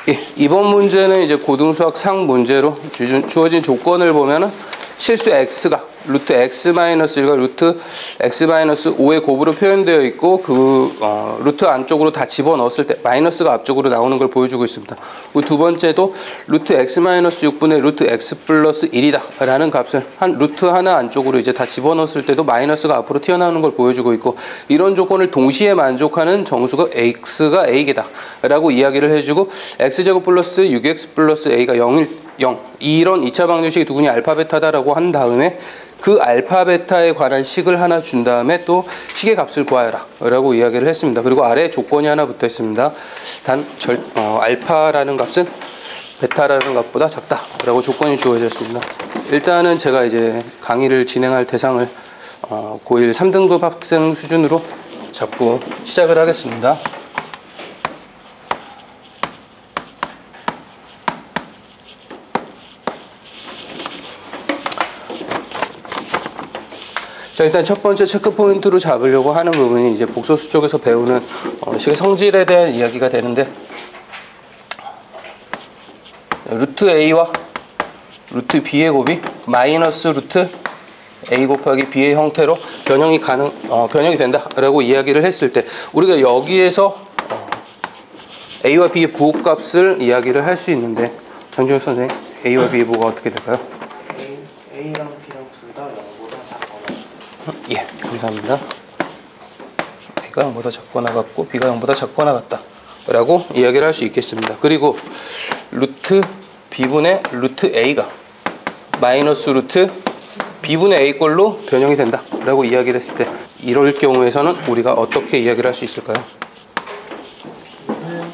예, 이번 문제는 이제 고등수학 상 문제로 주어진 조건을 보면은 실수 x가 루트 x-1과 루트 x-5의 곱으로 표현되어 있고 루트 안쪽으로 다 집어넣었을 때 마이너스가 앞쪽으로 나오는 걸 보여주고 있습니다. 두 번째도 루트 x-6분의 루트 x 플러스 1이다 라는 값을 루트 하나 안쪽으로 이제 다 집어넣었을 때도 마이너스가 앞으로 튀어나오는 걸 보여주고 있고, 이런 조건을 동시에 만족하는 정수가 x가 a이다 라고 이야기를 해주고, x제곱 플러스 6x 플러스 a가 0 이런 2차 방정식이 두근이 알파 베타다라고 한 다음에 그 알파 베타에 관한 식을 하나 준 다음에 또 식의 값을 구하여라 라고 이야기를 했습니다. 그리고 아래에 조건이 하나 붙어 있습니다. 단 알파라는 값은 베타라는 값보다 작다 라고 조건이 주어졌습니다. 일단은 제가 이제 강의를 진행할 대상을 고1 3등급 학생 수준으로 잡고 시작을 하겠습니다. 자, 일단 첫 번째 체크 포인트로 잡으려고 하는 부분이 이제 복소수 쪽에서 배우는 식의 성질에 대한 이야기가 되는데, 루트 a와 루트 b의 곱이 마이너스 루트 a 곱하기 b의 형태로 변형이 된다라고 이야기를 했을 때, 우리가 여기에서 a와 b의 부호값을 이야기를 할 수 있는데, 정준혁 선생님, a와 b의 부호가 어떻게 될까요? a랑 b랑 둘 다 0보다 작거나. 예, 감사합니다. a가 0보다 작거나 같고 b가 0보다 작거나 같다 라고 이야기를 할 수 있겠습니다. 그리고 루트 b분의 루트 a가 마이너스 루트 b분의 a 꼴로 변형이 된다 라고 이야기를 했을 때, 이럴 경우에서는 우리가 어떻게 이야기를 할 수 있을까요? b는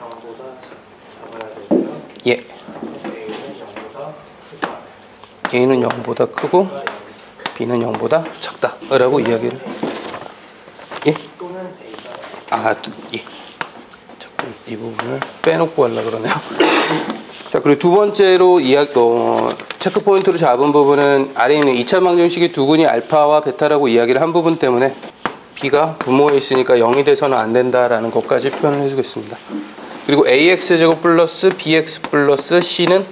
0보다 작아야 되고요. 예, a는 0보다 크다. a는 0보다 크고 b는 0보다 작다 라고 이야기를. 예? 또는 a가 예. 자꾸 이 부분을 빼놓고 하려고 그러네요. 자, 그리고 두 번째로 체크 포인트로 잡은 부분은 아래에 있는 2차 방정식의 두근이 알파와 베타라고 이야기를 한 부분 때문에 b가 분모에 있으니까 0이 돼서는 안 된다라는 것까지 표현을 해주겠습니다. 그리고 ax제곱 플러스 bx 플러스 c는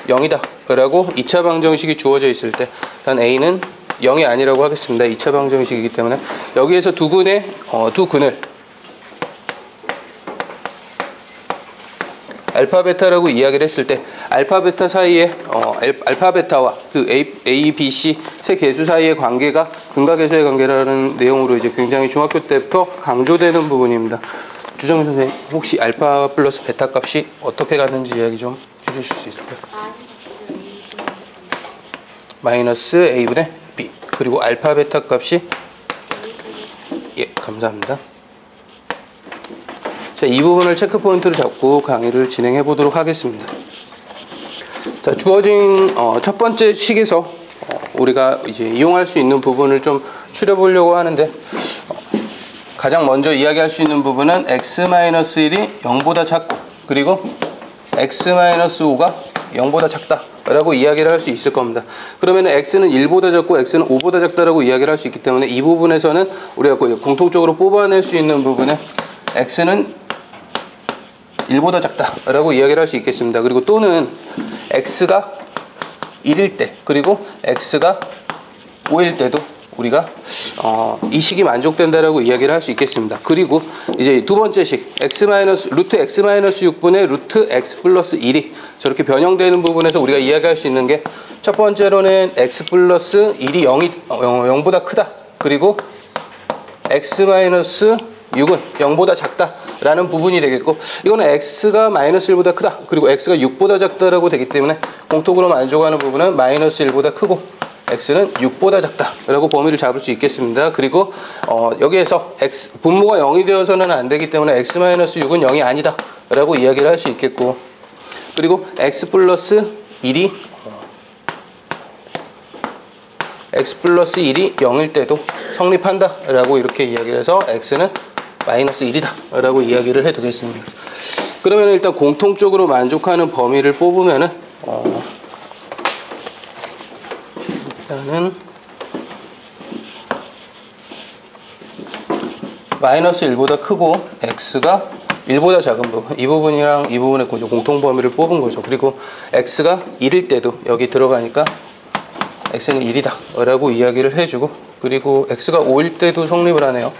0이다 라고 2차 방정식이 주어져 있을 때, 단 a는 0이 아니라고 하겠습니다. 2차 방정식이기 때문에 여기에서 두 근을 알파 베타라고 이야기를 했을 때, 알파 베타 사이에 알파 베타와 그 A, B, C 세 개수 사이의 관계가 근각계수의 관계라는 내용으로 이제 굉장히 중학교 때부터 강조되는 부분입니다. 주정민 선생님, 혹시 알파 플러스 베타 값이 어떻게 갔는지 이야기 좀 해주실 수 있을까요? 마이너스 A분의 B. 그리고 알파 베타 값이 예, 감사합니다. 자, 이 부분을 체크 포인트로 잡고 강의를 진행해 보도록 하겠습니다. 자, 주어진 첫 번째 식에서 우리가 이제 이용할 수 있는 부분을 좀 추려보려고 하는데, 가장 먼저 이야기할 수 있는 부분은 x-1이 0보다 작고, 그리고 x-5가 0보다 작다 라고 이야기를 할 수 있을 겁니다. 그러면 x는 1보다 작고 x는 5보다 작다라고 이야기를 할 수 있기 때문에, 이 부분에서는 우리가 공통적으로 뽑아낼 수 있는 부분은 x는 1보다 작다 라고 이야기를 할 수 있겠습니다. 그리고 또는 x가 1일 때, 그리고 x가 5일 때도 우리가 이 식이 만족된다라고 이야기를 할 수 있겠습니다. 그리고 이제 두 번째 식, 루트 x-6분의 루트 x 플러스 1이 저렇게 변형되는 부분에서 우리가 이야기할 수 있는 게, 첫 번째로는 x 플러스 1이 0보다 크다, 그리고 x-6은 0보다 작다 라는 부분이 되겠고, 이거는 x가 마이너스 1보다 크다, 그리고 x가 6보다 작다라고 되기 때문에 공통으로 만족하는 부분은 마이너스 1보다 크고 x는 6보다 작다 라고 범위를 잡을 수 있겠습니다. 그리고 여기에서 분모가 0이 되어서는 안 되기 때문에 x-6은 0이 아니다 라고 이야기를 할 수 있겠고, 그리고 x 플러스 1이 0일 때도 성립한다 라고 이렇게 이야기를 해서 x는 마이너스 1이다 라고 이야기를 해두겠습니다. 그러면 일단 공통적으로 만족하는 범위를 뽑으면은 일단은 마이너스 1보다 크고 x가 1보다 작은 부분, 이 부분이랑 이 부분의 공통 범위를 뽑은 거죠. 그리고 x가 1일 때도 여기 들어가니까 x는 1이다 라고 이야기를 해주고, 그리고 x가 5일 때도 성립을 하네요.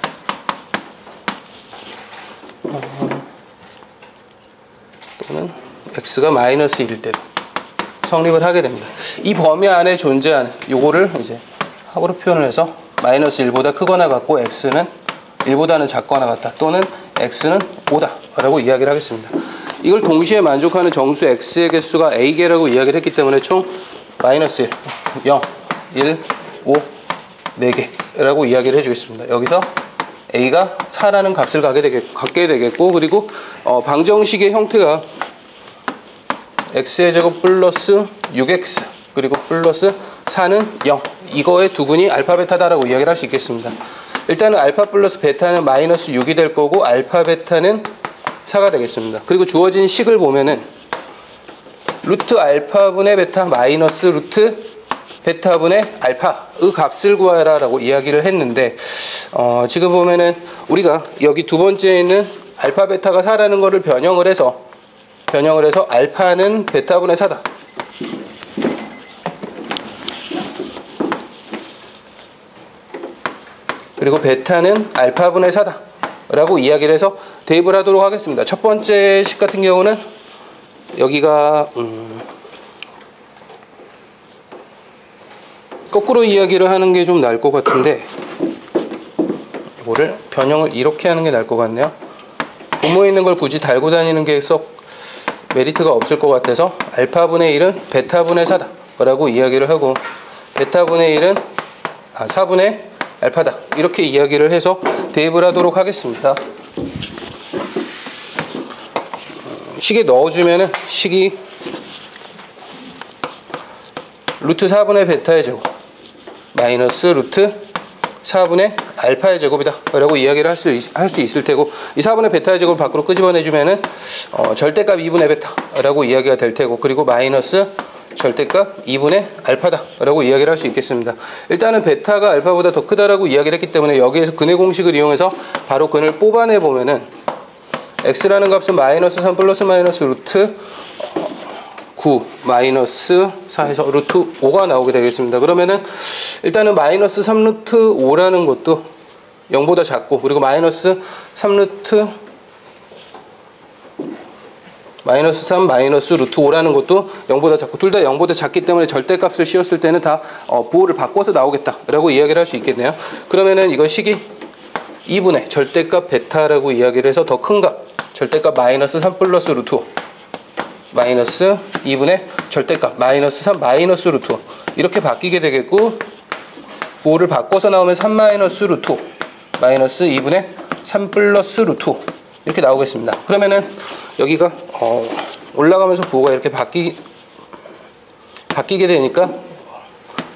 또는 x가 마이너스 1일 때도 성립을 하게 됩니다. 이 범위 안에 존재하는 요거를 이제 합으로 표현을 해서 마이너스 1보다 크거나 같고 x는 1보다는 작거나 같다, 또는 x는 5다 라고 이야기를 하겠습니다. 이걸 동시에 만족하는 정수 x의 개수가 a개라고 이야기를 했기 때문에 총 마이너스 1, 0, 1, 5, 4개 라고 이야기를 해주겠습니다. 여기서 a가 4라는 값을 갖게 되겠고, 그리고 방정식의 형태가 x의 제곱 플러스 6x 그리고 플러스 4는 0, 이거의 두근이 알파 베타다라고 이야기를 할 수 있겠습니다. 일단은 알파 플러스 베타는 마이너스 6이 될 거고 알파 베타는 4가 되겠습니다. 그리고 주어진 식을 보면은 루트 알파분의 베타 마이너스 루트 베타분의 알파의 값을 구하라 라고 이야기를 했는데, 지금 보면은 우리가 여기 두 번째에 있는 알파 베타가 4라는 거를 변형을 해서 알파는 베타분의 4다, 그리고 베타는 알파분의 4다 라고 이야기를 해서 대입을 하도록 하겠습니다. 첫 번째 식 같은 경우는 여기가 거꾸로 이야기를 하는 게 좀 나을 것 같은데, 이거를 변형을 이렇게 하는 게 나을 것 같네요. 분모에 있는 걸 굳이 달고 다니는 게 썩 메리트가 없을 것 같아서 알파분의 1은 베타분의 4다 라고 이야기를 하고, 베타분의 1은 4분의 알파다 이렇게 이야기를 해서 대입을 하도록 하겠습니다. 식에 넣어주면은 식이 루트 4분의 베타의 제곱 마이너스 루트 4분의 알파의 제곱이다 라고 이야기를 할 수 있을 테고, 이 4분의 베타의 제곱을 밖으로 끄집어내주면은 절대값 2분의 베타 라고 이야기가 될 테고, 그리고 마이너스 절대값 2분의 알파다 라고 이야기를 할 수 있겠습니다. 일단은 베타가 알파보다 더 크다라고 이야기를 했기 때문에 여기에서 근의 공식을 이용해서 바로 근을 뽑아내 보면은 x라는 값은 마이너스 3 플러스 마이너스 루트 9 마이너스 4에서 루트 5가 나오게 되겠습니다. 그러면은 일단은 마이너스 3 루트 5라는 것도 0보다 작고, 그리고 마이너스 3 루트 마이너스 3 마이너스 루트 5라는 것도 0보다 작고, 둘 다 0보다 작기 때문에 절대값을 씌웠을 때는 다 부호를 바꿔서 나오겠다 라고 이야기를 할 수 있겠네요. 그러면은 이거 식이 2분의 절대값 베타라고 이야기를 해서 더 큰 값 절대값 마이너스 3 플러스 루트 5 마이너스 2분의 절대값 마이너스 3 마이너스 루트 5 이렇게 바뀌게 되겠고, 부호를 바꿔서 나오면 3 마이너스 루트 5 마이너스 2분의 3 플러스 루트 5 이렇게 나오겠습니다. 그러면은 여기가 올라가면서 부호가 이렇게 바뀌게 되니까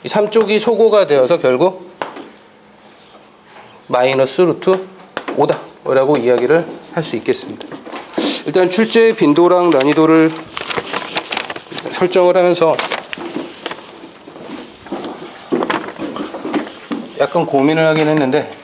이 3쪽이 소고가 되어서 결국 마이너스 루트 5다 라고 이야기를 할 수 있겠습니다. 일단 출제 빈도랑 난이도를 설정을 하면서 약간 고민을 하긴 했는데,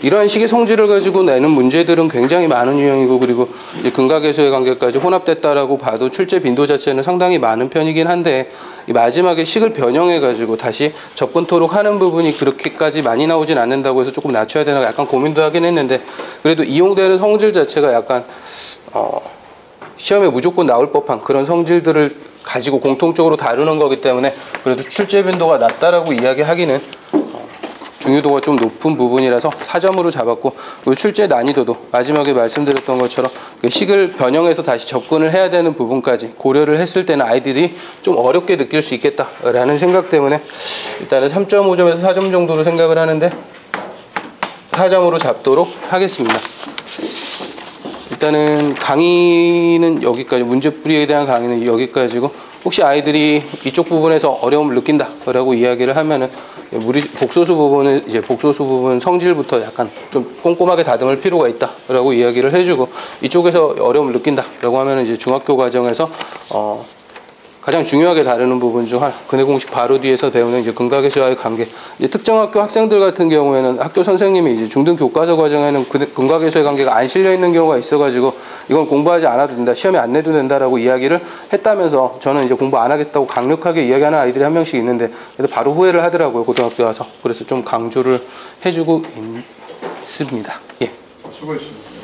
이러한 식의 성질을 가지고 내는 문제들은 굉장히 많은 유형이고, 그리고 근각에서의 관계까지 혼합됐다라고 봐도 출제 빈도 자체는 상당히 많은 편이긴 한데, 이 마지막에 식을 변형해 가지고 다시 접근토록 하는 부분이 그렇게까지 많이 나오진 않는다고 해서 조금 낮춰야 되나 약간 고민도 하긴 했는데, 그래도 이용되는 성질 자체가 약간 시험에 무조건 나올 법한 그런 성질들을 가지고 공통적으로 다루는 거기 때문에 그래도 출제 빈도가 낮다라고 이야기하기는 중요도가 좀 높은 부분이라서 4점으로 잡았고, 그리고 출제 난이도도 마지막에 말씀드렸던 것처럼 그 식을 변형해서 다시 접근을 해야 되는 부분까지 고려를 했을 때는 아이들이 좀 어렵게 느낄 수 있겠다라는 생각 때문에 일단은 3.5점에서 4점 정도로 생각을 하는데 4점으로 잡도록 하겠습니다. 일단은 강의는 여기까지, 문제풀이에 대한 강의는 여기까지고, 혹시 아이들이 이쪽 부분에서 어려움을 느낀다라고 이야기를 하면은 복소수 부분 성질부터 약간 좀 꼼꼼하게 다듬을 필요가 있다라고 이야기를 해주고, 이쪽에서 어려움을 느낀다라고 하면은 이제 중학교 과정에서 가장 중요하게 다루는 부분 중 하나, 근해 공식 바로 뒤에서 배우는 이제 근각에서와의 관계. 이제 특정 학교 학생들 같은 경우에는 학교 선생님이 이제 중등 교과서 과정에는 근각에서의 관계가 안 실려 있는 경우가 있어가지고 이건 공부하지 않아도 된다, 시험에 안 내도 된다라고 이야기를 했다면서 저는 이제 공부 안 하겠다고 강력하게 이야기하는 아이들이 한 명씩 있는데, 그래도 바로 후회를 하더라고요, 고등학교 와서. 그래서 좀 강조를 해주고 있습니다. 예. 수고했습니다.